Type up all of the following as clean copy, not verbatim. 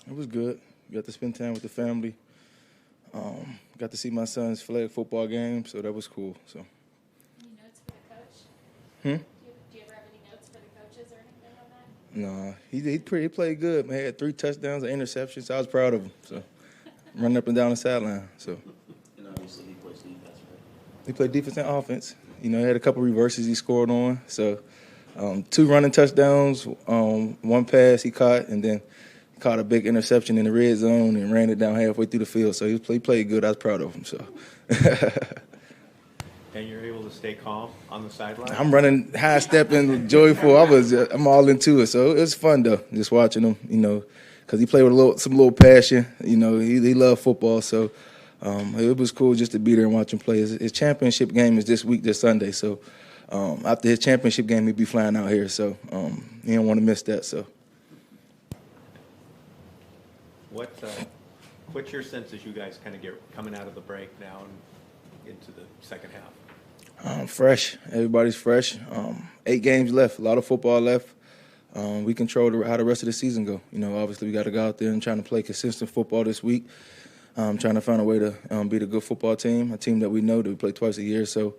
It was good. Got to spend time with the family. Got to see my son's flag football game, so that was cool. So. Any notes for the coach? Hmm? Do you ever have any notes for the coaches or anything on that? No, he played good. Man, he had 3 touchdowns, an interception. So I was proud of him. So running up and down the sideline. So. And obviously he plays defense, right? He played defense and offense. You know, he had a couple reverses he scored on. So 2 running touchdowns, 1 pass he caught, and then caught a big interception in the red zone and ran it down halfway through the field. So he played good. I was proud of him. So. And you're able to stay calm on the sideline? I'm running, high stepping, joyful. I'm all into it. So it was fun though, just watching him. You know, because he played with some little passion. You know, he loved football. So it was cool just to be there and watch him play. His championship game is this Sunday. So after his championship game, he'll be flying out here. So he don't want to miss that. So. What's your sense as you guys kind of get coming out of the break now and into the second half? Fresh. Everybody's fresh. 8 games left. A lot of football left. We control how the rest of the season go. You know, obviously we got to go out there and trying to play consistent football this week. Trying to find a way to be the good football team, a team that we know that we play twice a year. So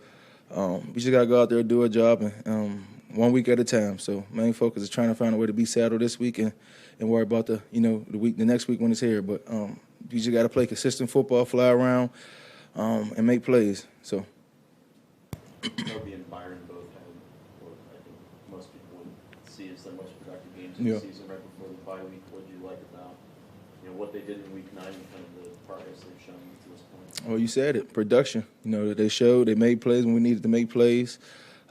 we just got to go out there and do our job, and 1 week at a time. So main focus is trying to find a way to beat Seattle this week and worry about the next week when it's here. But you just got to play consistent football, fly around, and make plays. So. Toby and Byron both had what I think most people would see as their most productive games of the season right before the bye week. What did you like about what they did in week 9 and kind of the progress they've shown to this point? Well, you said it, production. You know, they showed, they made plays when we needed to make plays.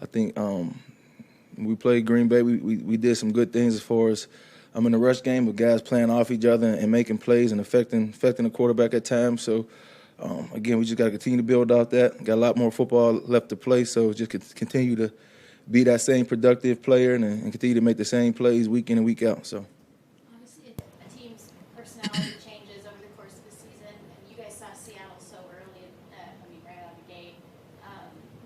I think when we played Green Bay, we did some good things as far as in the rush game with guys playing off each other and making plays and affecting the quarterback at times. So, again, we just got to continue to build out that. Got a lot more football left to play, so just continue to be that same productive player and continue to make the same plays week in and week out. So. Obviously, a team's personality changes over the course of the season, and you guys saw Seattle so early, right out of the gate.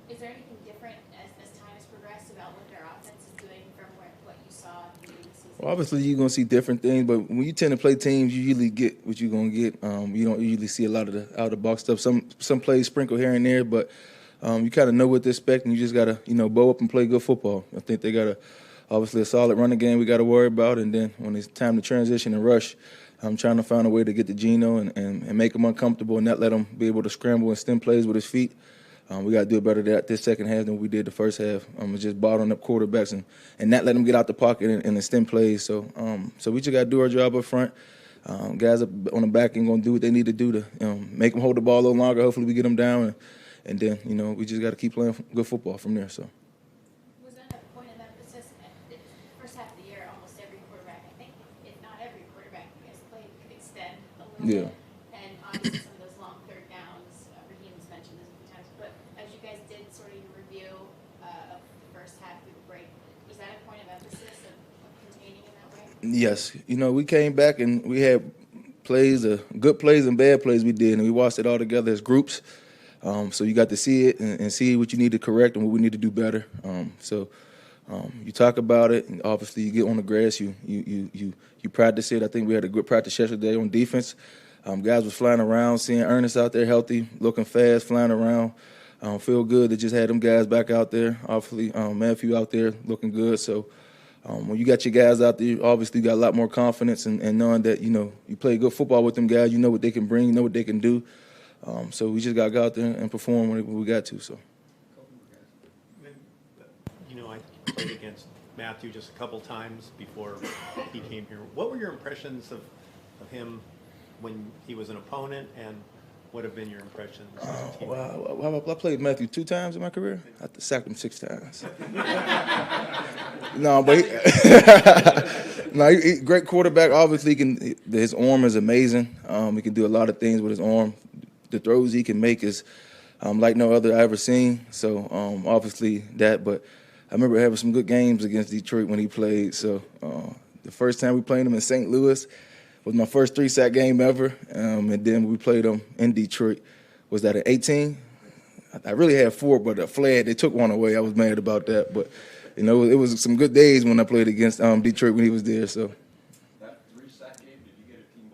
Is there anything different as time has progressed about what their offense is doing from what you saw at the beginning of the season? Well, obviously, you're going to see different things, but when you tend to play teams, you usually get what you're going to get. You don't usually see a lot of the out-of-the-box stuff. Some plays sprinkle here and there, but you kind of know what to expect, and you just got to, bow up and play good football. I think they got obviously a solid running game we got to worry about, and then when it's time to transition and rush, I'm trying to find a way to get to Geno and make him uncomfortable and not let him be able to scramble and stem plays with his feet. We got to do better this second half than we did the first half. Just bottling up quarterbacks and not let them get out the pocket and extend plays. So we just got to do our job up front. Guys up on the back end going to do what they need to do to make them hold the ball a little longer. Hopefully we get them down, and then we just got to keep playing good football from there. So. Was that a point of emphasis? First half of the year, almost every quarterback, I think, if not every quarterback you guys played, could extend a little bit. And obviously some of those long third downs, Raheem's mentioned this a few times, but as you guys did sort of your review of the first half through the break, was that a point of emphasis of containing in that way? Yes. We came back and we had plays, good plays and bad plays we did, and we watched it all together as groups. So you got to see it and see what you need to correct and what we need to do better. You talk about it, and obviously you get on the grass, you practice it. I think we had a good practice yesterday on defense. Guys was flying around, seeing Ernest out there healthy, looking fast, flying around. Feel good to just have them guys back out there. Obviously, Matthew out there looking good. So when you got your guys out there, obviously you got a lot more confidence and knowing that, you play good football with them guys. You know what they can bring, you know what they can do. So we just got to go out there and perform when we got to. So. I played against Matthew just a couple times before he came here. What were your impressions of him when he was an opponent, and what have been your impressions as a team? Well, I played Matthew 2 times in my career. I sacked him 6 times. No, but he great quarterback. Obviously, his arm is amazing. He can do a lot of things with his arm. The throws he can make is like no other I ever seen. So obviously that, but I remember having some good games against Detroit when he played. So the first time we played him in St. Louis was my first 3-sack game ever. And then we played him in Detroit. Was that an 18? I really had 4, but a flag, they took one away. I was mad about that. But, it was some good days when I played against Detroit when he was there. So. That 3-sack game, did you get a team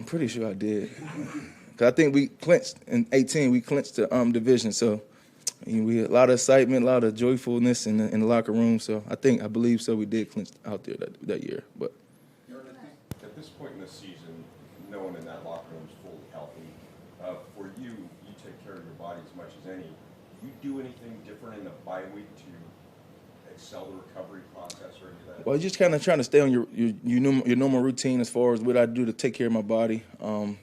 pretty sure I did. 'Cause I think we clinched in 18. We clinched the division, so we had a lot of excitement, a lot of joyfulness in the locker room. So I believe so. We did clinch out there that year. But At this point in the season, no one in that locker room is fully healthy. For you, you take care of your body as much as any. Do you do anything different in the bye week to excel the recovery process or any of that? well, just kind of trying to stay on your normal routine as far as what I do to take care of my body.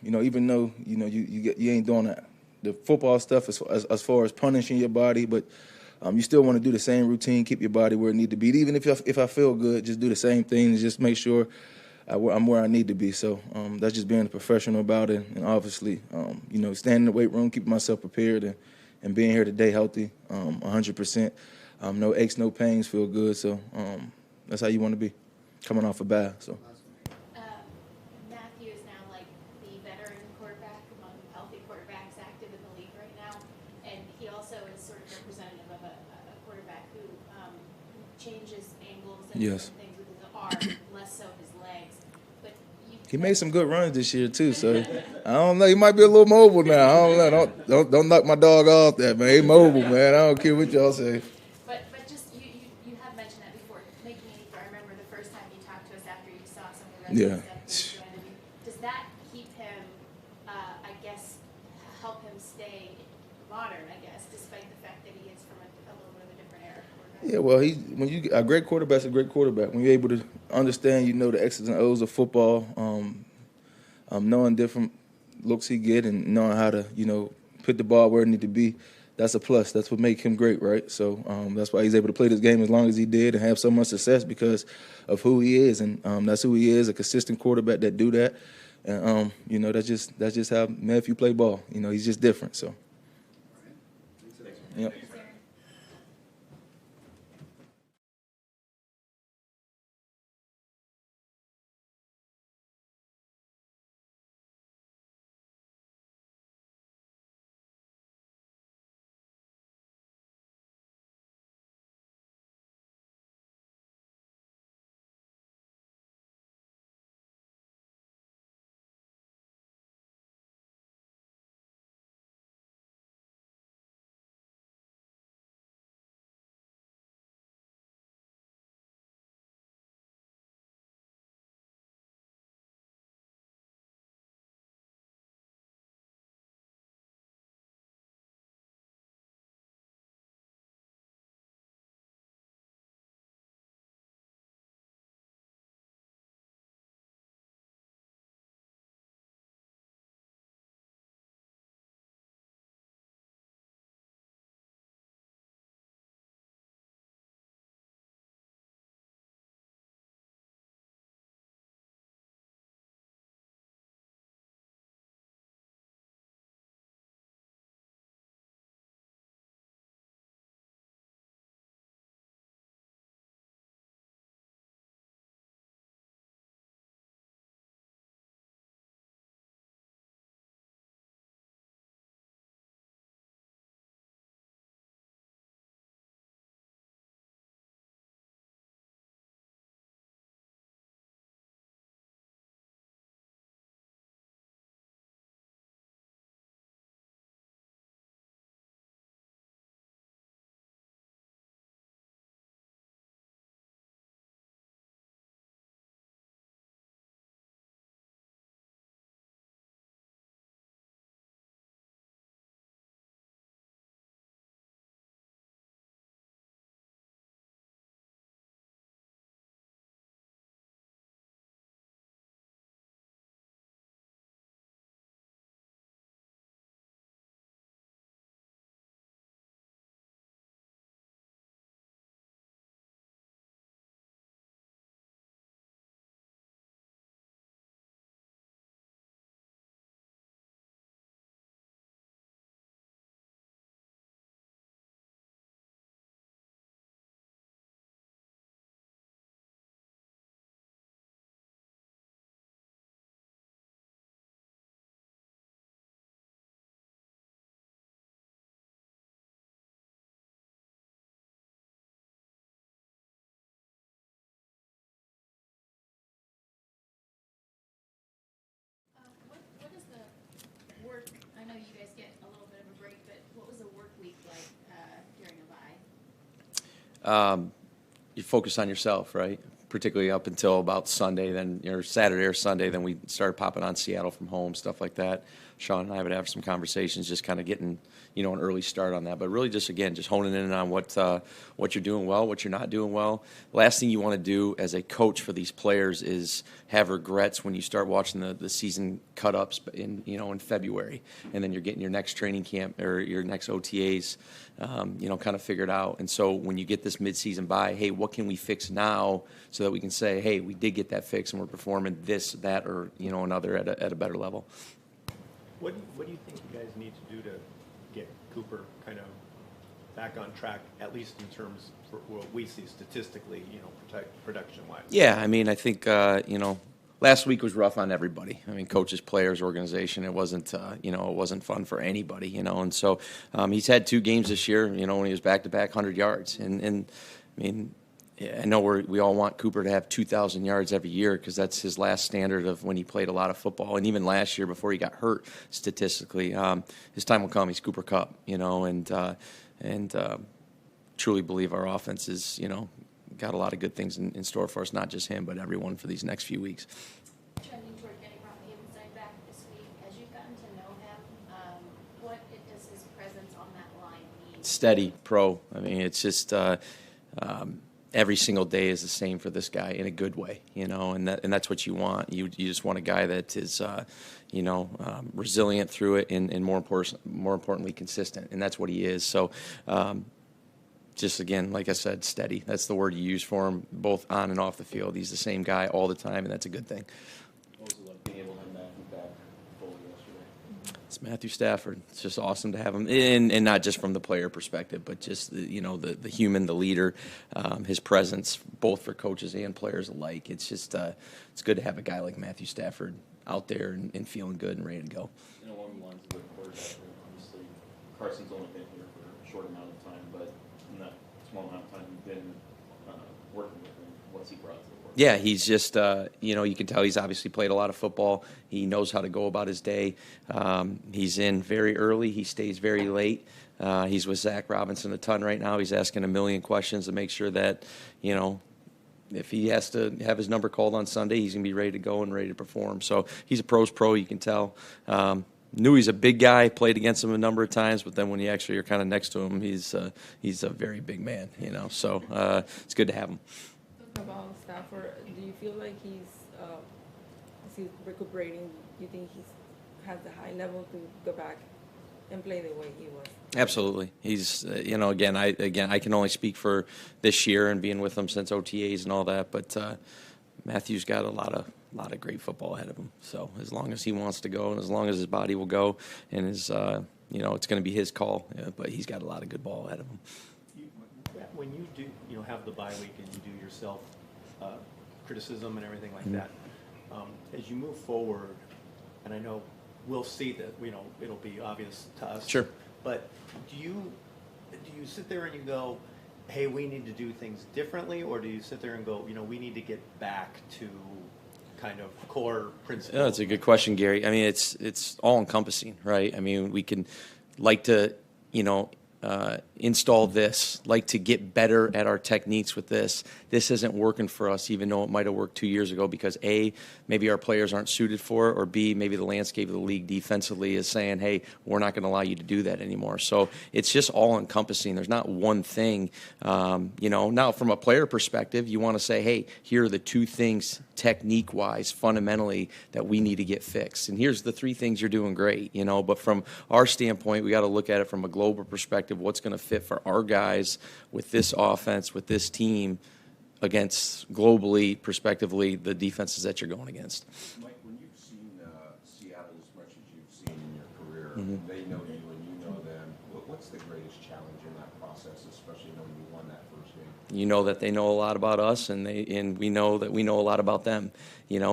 Even though you ain't doing that. The football stuff as far as punishing your body, but you still want to do the same routine, keep your body where it need to be. Even if I feel good, just do the same thing and just make sure I'm where I need to be. So that's just being a professional about it, and obviously, standing in the weight room, keeping myself prepared, and being here today healthy, 100%. No aches, no pains, feel good. So that's how you want to be, coming off a bye. So. Matthew is now like the veteran quarterback among healthy quarterbacks active in the league right now, and he also is sort of representative of a quarterback who changes angles and Yes. things with his arm, less so his legs. But He made some good runs this year too, so I don't know. He might be a little mobile now. I don't know. Don't knock my dog off that, man. He mobile, man. I don't care what y'all say. But just you have mentioned that before, making any throw. I remember the first time you talked to us after you saw some of the Yeah. stuff. That you had. I mean, does that keep him? I guess help him stay modern. I guess, despite the fact that he is from a little bit of a different era. Quarterback. Yeah, well, a great quarterback's a great quarterback. When you're able to understand, the X's and O's of football, knowing different looks he get and knowing how to, put the ball where it need to be, that's a plus. That's what makes him great, right? So that's why he's able to play this game as long as he did and have so much success because of who he is, and that's who he is—a consistent quarterback that do that. And that's just how Matthew play ball. He's just different. So. Yep. you focus on yourself, right? Particularly up until about Sunday, then or Saturday or Sunday, then we started popping on Seattle from home, stuff like that. Sean and I would have some conversations, just kind of getting, an early start on that. But really, just honing in on what you're doing well, what you're not doing well. Last thing you want to do as a coach for these players is have regrets when you start watching the season cut ups in February, and then you're getting your next training camp or your next OTAs, kind of figured out. And so when you get this midseason bye, hey, what can we fix now so that we can say, hey, we did get that fix and we're performing this, that, or another at a better level. What do you think you guys need to do to get Cooper kind of back on track, at least in terms for what we see statistically, production-wise? Yeah, I mean, I think, last week was rough on everybody. I mean, coaches, players, organization. It wasn't, it wasn't fun for anybody, And so he's had 2 games this year, when he was back-to-back 100 yards. And I mean, yeah, I know we all want Cooper to have 2,000 yards every year because that's his last standard of when he played a lot of football. And even last year before he got hurt, statistically, his time will come. He's Cooper Kupp, and truly believe our offense is, got a lot of good things in store for us, not just him, but everyone for these next few weeks. Trending toward getting Raheem back this week, as you've gotten to know him, what does his presence on that line mean? Steady, pro. I mean, it's just every single day is the same for this guy in a good way, and that's what you want. You just want a guy that is, resilient through it and more importantly, consistent, and that's what he is. So, just again, like I said, steady. That's the word you use for him, both on and off the field. He's the same guy all the time, and that's a good thing. What was it like being able to have Matthew back fully yesterday? It's Matthew Stafford. It's just awesome to have him, and not just from the player perspective, but just the human, the leader, his presence, both for coaches and players alike. It's just it's good to have a guy like Matthew Stafford out there and feeling good and ready to go. Along the lines of the quarterback, obviously Carson's only been here for a short amount of time, but in that small amount of time you've been working with him, what's he brought to the work? Yeah, he's just, you can tell he's obviously played a lot of football. He knows how to go about his day. He's in very early. He stays very late. He's with Zach Robinson a ton right now. He's asking a million questions to make sure that, if he has to have his number called on Sunday, he's going to be ready to go and ready to perform. So he's a pro's pro, you can tell. Knew he's a big guy, played against him a number of times, but then when you actually are kind of next to him, he's a very big man, So it's good to have him. About Stafford, do you feel like he's recuperating? Do you think he has the high level to go back and play the way he was? Absolutely. He's, again, I can only speak for this year and being with him since OTAs and all that, but Matthew's got a lot of great football ahead of him. So as long as he wants to go and as long as his body will go and his, it's going to be his call, but he's got a lot of good ball ahead of him. When you do, have the bye week and you do your self criticism and everything like that, as you move forward, and I know we'll see that, it'll be obvious to us. Sure. But do you sit there and you go, hey, we need to do things differently, or do you sit there and go, we need to get back to kind of core principles? Yeah, that's a good question, Gary. I mean, it's all encompassing, right? I mean, we can like to, install this, like to get better at our techniques with this. This isn't working for us, even though it might have worked 2 years ago because A, maybe our players aren't suited for it, or B, maybe the landscape of the league defensively is saying, hey, we're not going to allow you to do that anymore. So it's just all encompassing. There's not one thing. Now from a player perspective, you want to say, hey, here are the 2 things technique-wise, fundamentally, that we need to get fixed. And here's the 3 things you're doing great, But from our standpoint, we got to look at it from a global perspective, what's going to fit for our guys with this offense, with this team, against globally, prospectively, the defenses that you're going against. Mike, when you've seen Seattle as much as you've seen in your career, they know you and you know them. What's the greatest challenge in that process, especially when you won that first game? You know that they know a lot about us, and we know that we know a lot about them.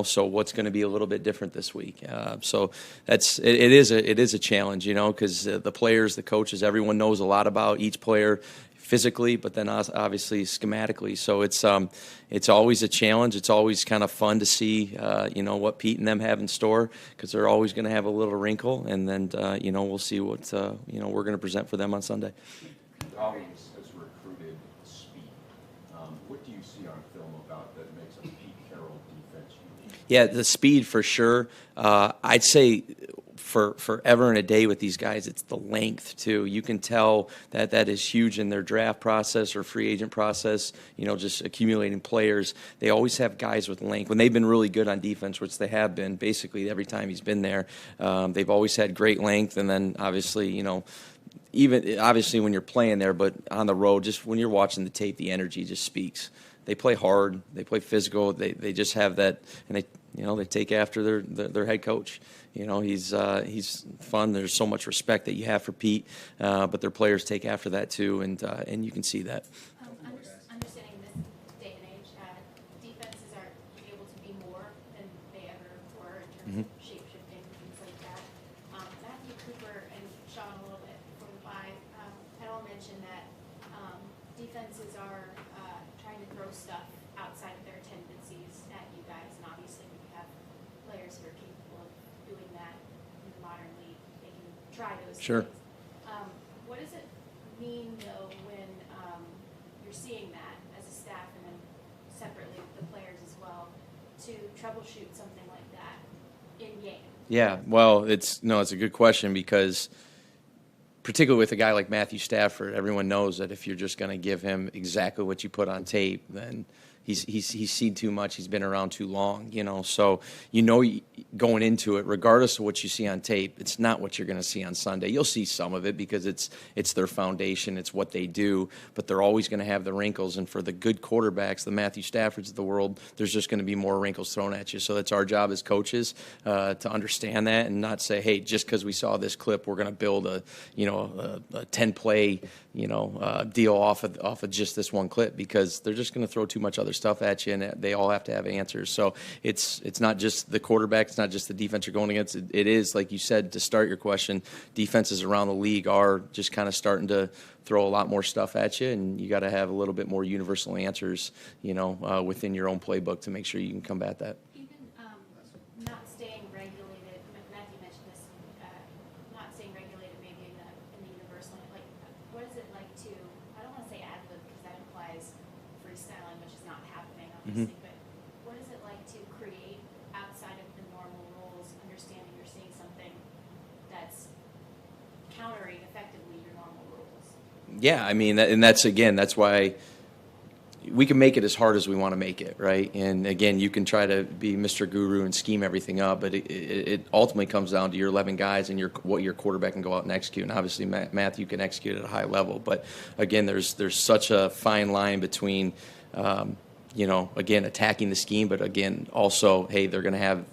So what's going to be a little bit different this week? So it is a challenge, because the players, the coaches, everyone knows a lot about each player physically, but then obviously schematically. So it's always a challenge. It's always kind of fun to see, what Pete and them have in store, because they're always going to have a little wrinkle, and then we'll see what we're going to present for them on Sunday. Always has recruited speed. Yeah, the speed for sure. I'd say for forever and a day with these guys, it's the length too. You can tell that that is huge in their draft process or free agent process, just accumulating players. They always have guys with length. When they've been really good on defense, which they have been basically every time he's been there, they've always had great length. And then obviously, even obviously when you're playing there, but on the road, just when you're watching the tape, the energy just speaks. They play hard, they play physical, they just have that, and they take after their head coach. He's fun. There's so much respect that you have for Pete, but their players take after that too, and you can see that. Understanding this day and age, defenses are able to be more than they ever were in terms of shape shifting and things like that. Matthew Cooper and Sean a little bit before the bye had all mentioned that defenses are trying to throw stuff outside of their tendencies at you guys, and obviously when you have players who are capable of doing that in the modern league, they can try those Sure. things. What does it mean though when you're seeing that as a staff and then separately with the players as well to troubleshoot something like that in game? Yeah, well, it's a good question because particularly with a guy like Matthew Stafford, everyone knows that if you're just going to give him exactly what you put on tape, then he's seen too much. He's been around too long, So going into it, regardless of what you see on tape, it's not what you're going to see on Sunday. You'll see some of it because it's their foundation, it's what they do, but they're always going to have the wrinkles. And for the good quarterbacks, the Matthew Staffords of the world, there's just going to be more wrinkles thrown at you. So that's our job as coaches to understand that and not say, hey, just because we saw this clip, we're going to build a 10-play deal off of just this one clip, because they're just going to throw too much other stuff at you, and they all have to have answers. So it's not just the quarterback, it's not just the defense you're going against. It is, like you said, to start your question, defenses around the league are just kind of starting to throw a lot more stuff at you, and you got to have a little bit more universal answers, within your own playbook to make sure you can combat that. Even not staying regulated, Matthew mentioned this, not staying regulated maybe in the universal, like what is it like to, I don't want to say ad-lib because that implies freestyling, which is not happening obviously, but what is it like to create outside of the normal rules, understanding you're seeing something that's countering effectively your normal rules? Yeah, I mean, that's why we can make it as hard as we want to make it, right? And again, you can try to be Mr. Guru and scheme everything up, but it ultimately comes down to your 11 guys and what your quarterback can go out and execute. And obviously, Matthew can execute at a high level, but again, there's such a fine line between, again, attacking the scheme, but again, also, hey, they're going to have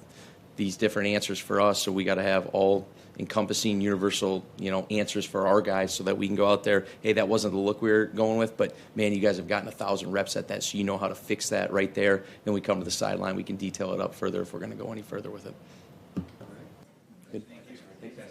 these different answers for us, so we got to have all encompassing universal answers for our guys so that we can go out there, hey, that wasn't the look we were going with, but man, you guys have gotten 1,000 reps at that, so you know how to fix that right there. Then we come to the sideline, we can detail it up further if we're going to go any further with it. Good. Thanks, guys.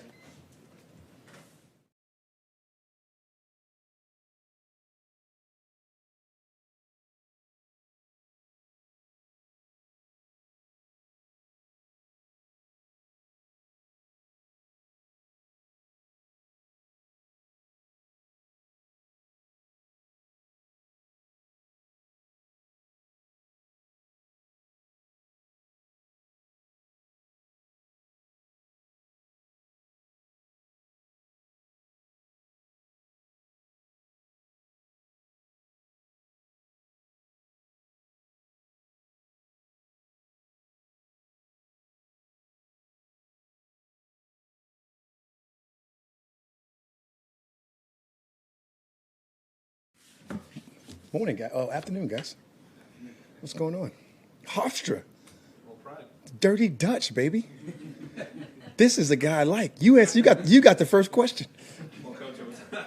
Morning, guys. Oh, afternoon, guys. What's going on? Hofstra. Dirty Dutch, baby. This is a guy I like. You got the first question. Well, Coach,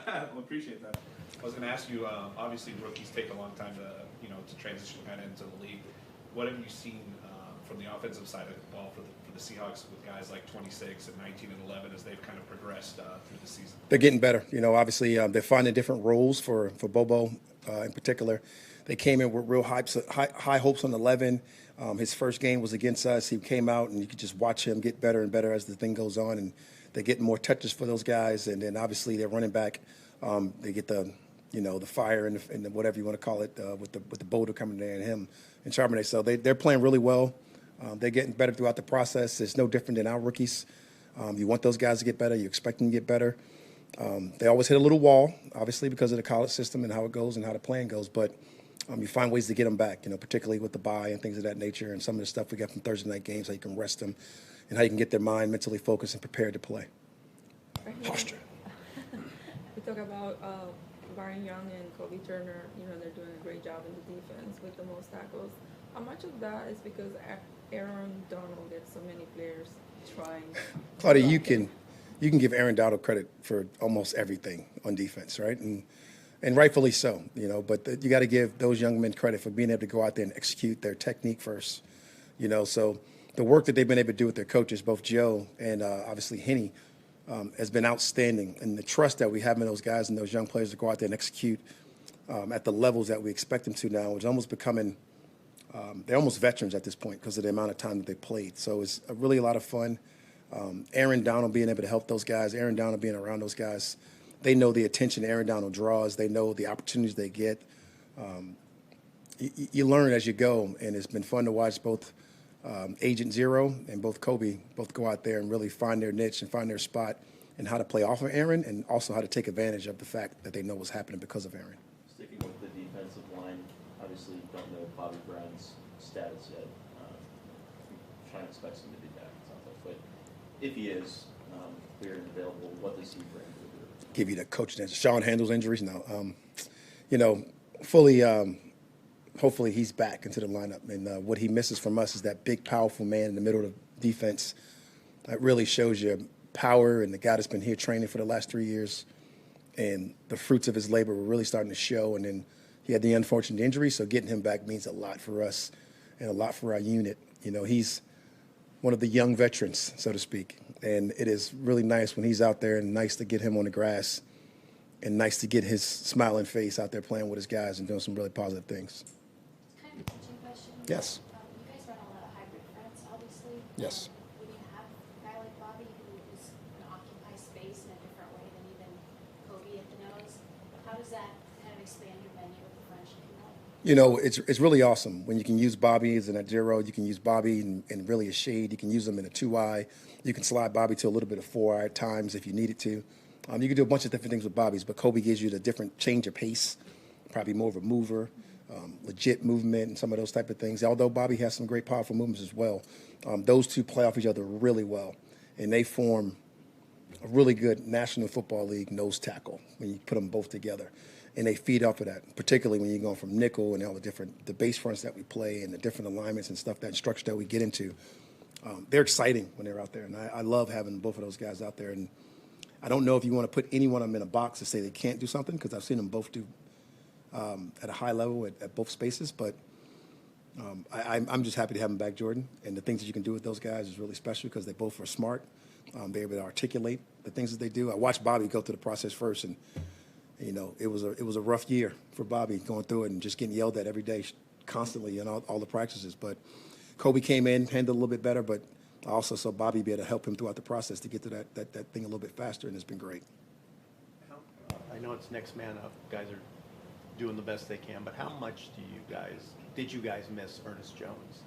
I appreciate that. I was going to ask you. Obviously, rookies take a long time to transition kind of into the league. What have you seen from the offensive side of the ball for the Seahawks with guys like 26 and 19 and 11 as they've kind of progressed through the season? They're getting better. Obviously, they're finding different roles for Bobo in particular. They came in with real high hopes on 11. His first game was against us. He came out, and you could just watch him get better and better as the thing goes on. And they're getting more touches for those guys. And then obviously their running back, they get the fire and the whatever you want to call it with the boulder coming there and him and Charbonnet. So they're playing really well. They're getting better throughout the process. It's no different than our rookies. You want those guys to get better. You expect them to get better. They always hit a little wall, obviously, because of the college system and how it goes and how the plan goes. But you find ways to get them back, particularly with the bye and things of that nature and some of the stuff we got from Thursday night games, how you can rest them and how you can get their mind mentally focused and prepared to play. Posture. We talk about Byron Young and Kobe Turner. They're doing a great job in the defense with the most tackles. How much of that is because Aaron Donald gets so many players trying? Claudia, you can give Aaron Donald credit for almost everything on defense, right? And rightfully so, But you got to give those young men credit for being able to go out there and execute their technique first, So the work that they've been able to do with their coaches, both Joe and obviously Henny, has been outstanding. And the trust that we have in those guys and those young players to go out there and execute at the levels that we expect them to now is almost becoming they're almost veterans at this point because of the amount of time that they played. So it's really a lot of fun. Aaron Donald being able to help those guys, Aaron Donald being around those guys, they know the attention Aaron Donald draws. They know the opportunities they get. You learn as you go, and it's been fun to watch both Agent Zero and both Kobe both go out there and really find their niche and find their spot and how to play off of Aaron and also how to take advantage of the fact that they know what's happening because of Aaron. Sticking with the defensive line, obviously you don't know Bobby Brown's status yet. Trying to expect him to be back, it sounds like. But if he is clear and available, what does he bring to the group? Give you the coaching answer. Sean handles injuries now. Fully. Hopefully he's back into the lineup. And what he misses from us is that big, powerful man in the middle of the defense. That really shows you power, and the guy that's been here training for the last 3 years. And the fruits of his labor were really starting to show. And then he had the unfortunate injury, so getting him back means a lot for us and a lot for our unit. He's one of the young veterans, so to speak. And it is really nice when he's out there and nice to get him on the grass and nice to get his smiling face out there playing with his guys and doing some really positive things. Kind of a teaching question. Yes. You guys run a lot of hybrid fronts, obviously. Yes. When you have a guy like Bobby who is going to occupy space in a different way than even Kobe at the nose, how does that kind of expand your menu with the French team? It's really awesome when you can use Bobby as an at zero. You can use Bobby in really a shade. You can use him in a 2-eye. You can slide Bobby to a little bit of 4-eye at times if you needed to. You can do a bunch of different things with Bobby's, but Kobe gives you the different change of pace, probably more of a mover, legit movement, and some of those type of things. Although Bobby has some great powerful movements as well. Those two play off each other really well, and they form a really good National Football League nose tackle when you put them both together. And they feed off of that, particularly when you're going from nickel and all the base fronts that we play and the different alignments and stuff, that structure that we get into. They're exciting when they're out there, and I love having both of those guys out there. And I don't know if you want to put any one of them in a box to say they can't do something, because I've seen them both do at a high level at both spaces. But I'm just happy to have them back, Jordan. And the things that you can do with those guys is really special because they both are smart. They're able to articulate the things that they do. I watched Bobby go through the process first, and it was a rough year for Bobby going through it and just getting yelled at every day, constantly in all the practices. But Kobe came in, handled a little bit better, but I also saw Bobby be able to help him throughout the process to get to that thing a little bit faster, and it's been great. I know it's next man up. Guys are doing the best they can, but how much did you guys miss Ernest Jones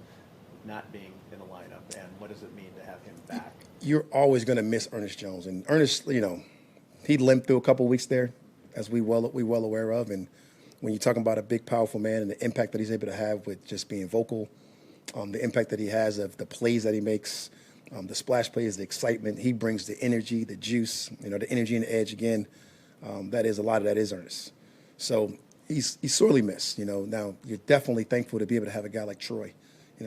not being in the lineup, and what does it mean to have him back? You're always going to miss Ernest Jones, and Ernest, he limped through a couple weeks there, as we well aware of, and when you're talking about a big, powerful man and the impact that he's able to have with just being vocal, the impact that he has of the plays that he makes, the splash plays, the excitement, he brings the energy, the juice, the energy and the edge again. That is a lot of that is Ernest. So he's sorely missed. Now you're definitely thankful to be able to have a guy like Troy.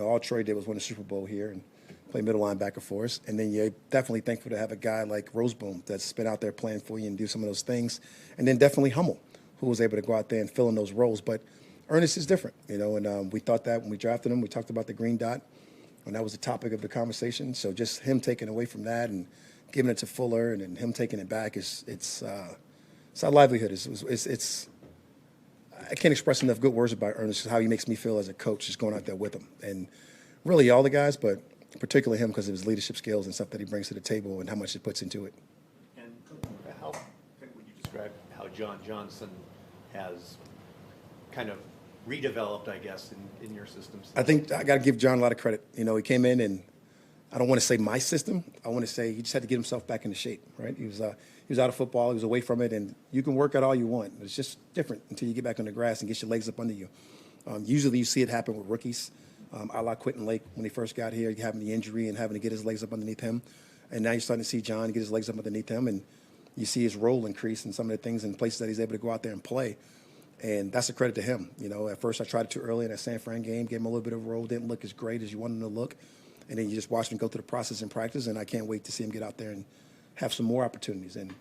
All Troy did was win a Super Bowl here and play middle linebacker for us. And then you're definitely thankful to have a guy like Roseboom that's been out there playing for you and do some of those things. And then definitely Hummel, who was able to go out there and fill in those roles. But Ernest is different, and we thought that when we drafted him. We talked about the green dot, and that was the topic of the conversation. So just him taking away from that and giving it to Fuller, and then him taking it back it's our livelihood. It's I can't express enough good words about Ernest, how he makes me feel as a coach just going out there with him. And really all the guys, but particularly him because of his leadership skills and stuff that he brings to the table and how much he puts into it. And how would you describe how John Johnson has kind of redeveloped, I guess, in your systems? I think I got to give John a lot of credit. You know, he came in and I don't want to say my system. I want to say he just had to get himself back into shape, right? He was out of football. He was away from it, and you can work out all you want. It's just different until you get back on the grass and get your legs up under you. Usually you see it happen with rookies, a la Quentin Lake when he first got here, having the injury and having to get his legs up underneath him. And now you're starting to see John get his legs up underneath him, and you see his role increase in some of the things and places that he's able to go out there and play. And that's a credit to him. You know, at first I tried it too early in that San Fran game, gave him a little bit of a role, didn't look as great as you wanted him to look. And then you just watch him go through the process in practice, and I can't wait to see him get out there and have some more opportunities. And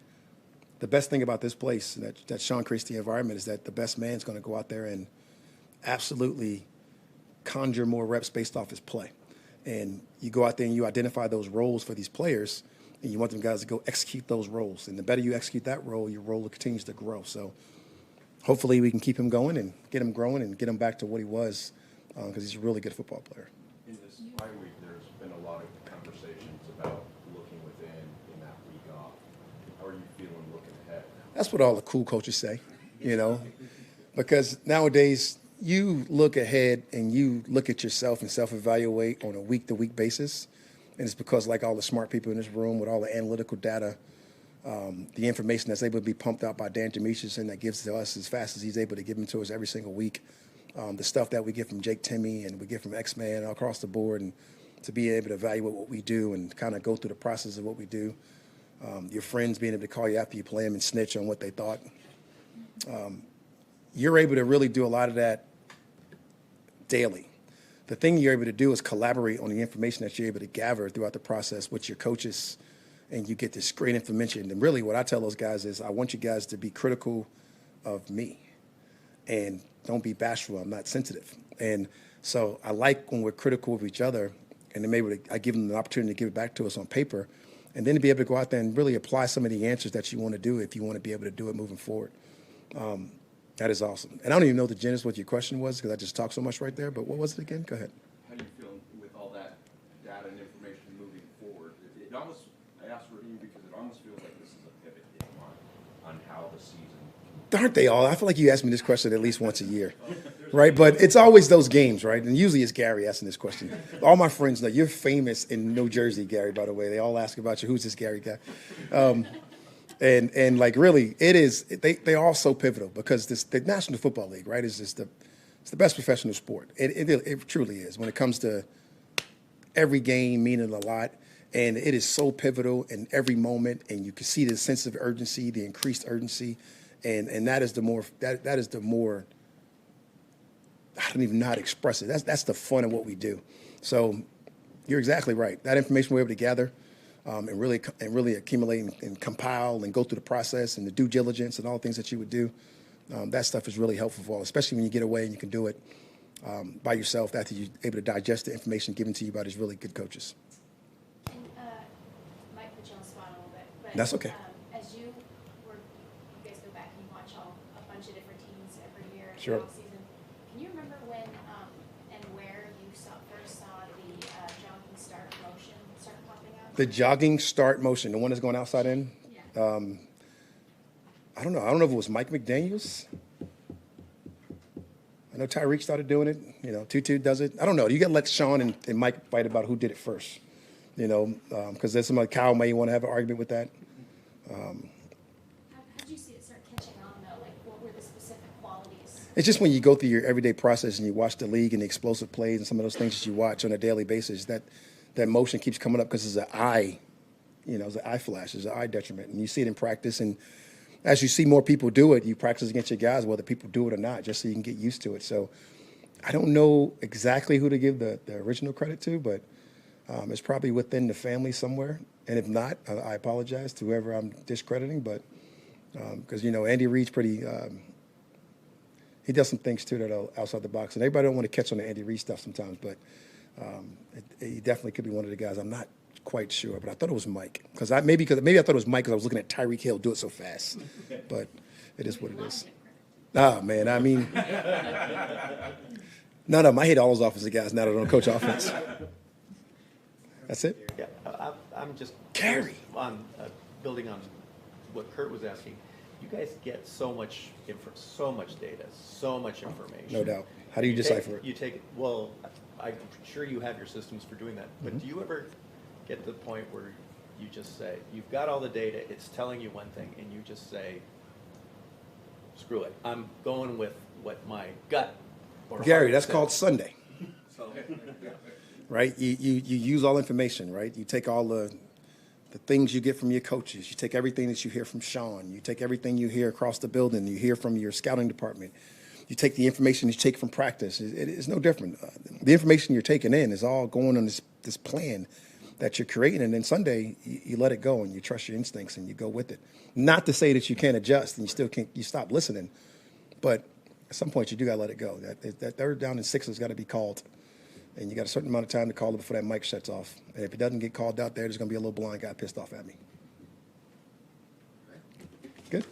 the best thing about this place that Sean creates the environment is that the best man's going to go out there and absolutely conjure more reps based off his play. And you go out there and you identify those roles for these players, and you want them guys to go execute those roles. And the better you execute that role, your role continues to grow. So hopefully we can keep him going and get him growing and get him back to what he was, because he's a really good football player. In this bye week, there's been a lot of conversations about looking within in that week off. How are you feeling looking ahead? That's what all the cool coaches say, you know, because nowadays you look ahead and you look at yourself and self-evaluate on a week-to-week basis. And it's because, like all the smart people in this room with all the analytical data, the information that's able to be pumped out by Dan Demetrius and that gives to us as fast as he's able to give them to us every single week, the stuff that we get from Jake Timmy and we get from X-Man across the board, and to be able to evaluate what we do and kind of go through the process of what we do. Your friends being able to call you after you play them and snitch on what they thought. You're able to really do a lot of that daily. The thing you're able to do is collaborate on the information that you're able to gather throughout the process with your coaches, and you get this great information. And really what I tell those guys is I want you guys to be critical of me and don't be bashful. I'm not sensitive. And so I like when we're critical of each other, and then maybe I give them the opportunity to give it back to us on paper, and then to be able to go out there and really apply some of the answers that you want to do if you want to be able to do it moving forward. That is awesome. And I don't even know the genesis what your question was because I just talked so much right there, but what was it again? Go ahead. How do you feel with all that data and information moving forward? It almost, I asked Raheem because it almost feels like this is a pivot game on how the season. Aren't they all? I feel like you ask me this question at least once a year, right? But it's always those games, right? And usually it's Gary asking this question. All my friends know you're famous in New Jersey, Gary, by the way. They all ask about you. Who's this Gary guy? And like really, it is. They are all so pivotal because the National Football League, right, is just it's the best professional sport. It truly is when it comes to every game meaning a lot, and it is so pivotal in every moment. And you can see the sense of urgency, the increased urgency, and that is the more that is the more. I don't even know how to express it. That's the fun of what we do. So you're exactly right. That information we're able to gather. And really accumulate and compile and go through the process and the due diligence and all the things that you would do. That stuff is really helpful for all, especially when you get away and you can do it by yourself after you're able to digest the information given to you by these really good coaches. And Mike put you on the spot a little bit, but That's okay. As you guys go back and you watch a bunch of different teams every year Sure. throughout the season, can you remember when and where you first saw the jogging start motion start popping out? The jogging start motion, the one that's going outside in. Yeah. I don't know. I don't know if it was Mike McDaniels. I know Tyreek started doing it. You know, Tutu does it. I don't know. You got to let Sean and Mike fight about who did it first. You know, because there's some like Kyle may want to have an argument with that. How did you see it start catching on though? Like, what were the specific qualities? It's just when you go through your everyday process and you watch the league and the explosive plays and some of those things that you watch on a daily basis, that motion keeps coming up because it's an eye, you know, it's an eye flash, it's an eye detriment. And you see it in practice. And as you see more people do it, you practice against your guys, whether people do it or not, just so you can get used to it. So I don't know exactly who to give the original credit to, but it's probably within the family somewhere. And if not, I apologize to whoever I'm discrediting. But because, you know, Andy Reid's pretty he does some things, too, that are outside the box. And everybody don't want to catch on the Andy Reid stuff sometimes, but he definitely could be one of the guys. I'm not quite sure, but I thought it was Mike. Maybe I thought it was Mike because I was looking at Tyreek Hill do it so fast. But it is what it is. Ah, man, I mean, no, I hate all those offensive guys now that I don't coach offense. That's it? Yeah, I'm just Gary. on building on what Kurt was asking. You guys get so much data, so much information. No doubt. How do you decipher it? You take it. Well, I'm sure you have your systems for doing that. But Mm-hmm. do you ever get to the point where you just say, you've got all the data, it's telling you one thing, and you just say, screw it, I'm going with what my gut or Gary, heart that's says. called Sunday, So, right? You use all information, right? You take all the things you get from your coaches. You take everything that you hear from Sean. You take everything you hear across the building. You hear from your scouting department. You take the information you take from practice. It's no different. The information you're taking in is all going on this plan that you're creating, and then Sunday you let it go and you trust your instincts and you go with it. Not to say that you can't adjust and you still can't. You stop listening, but at some point you do got to let it go. That third down and 6 has got to be called, and you got a certain amount of time to call it before that mic shuts off. And if it doesn't get called out there, there's going to be a little blind guy pissed off at me. Good.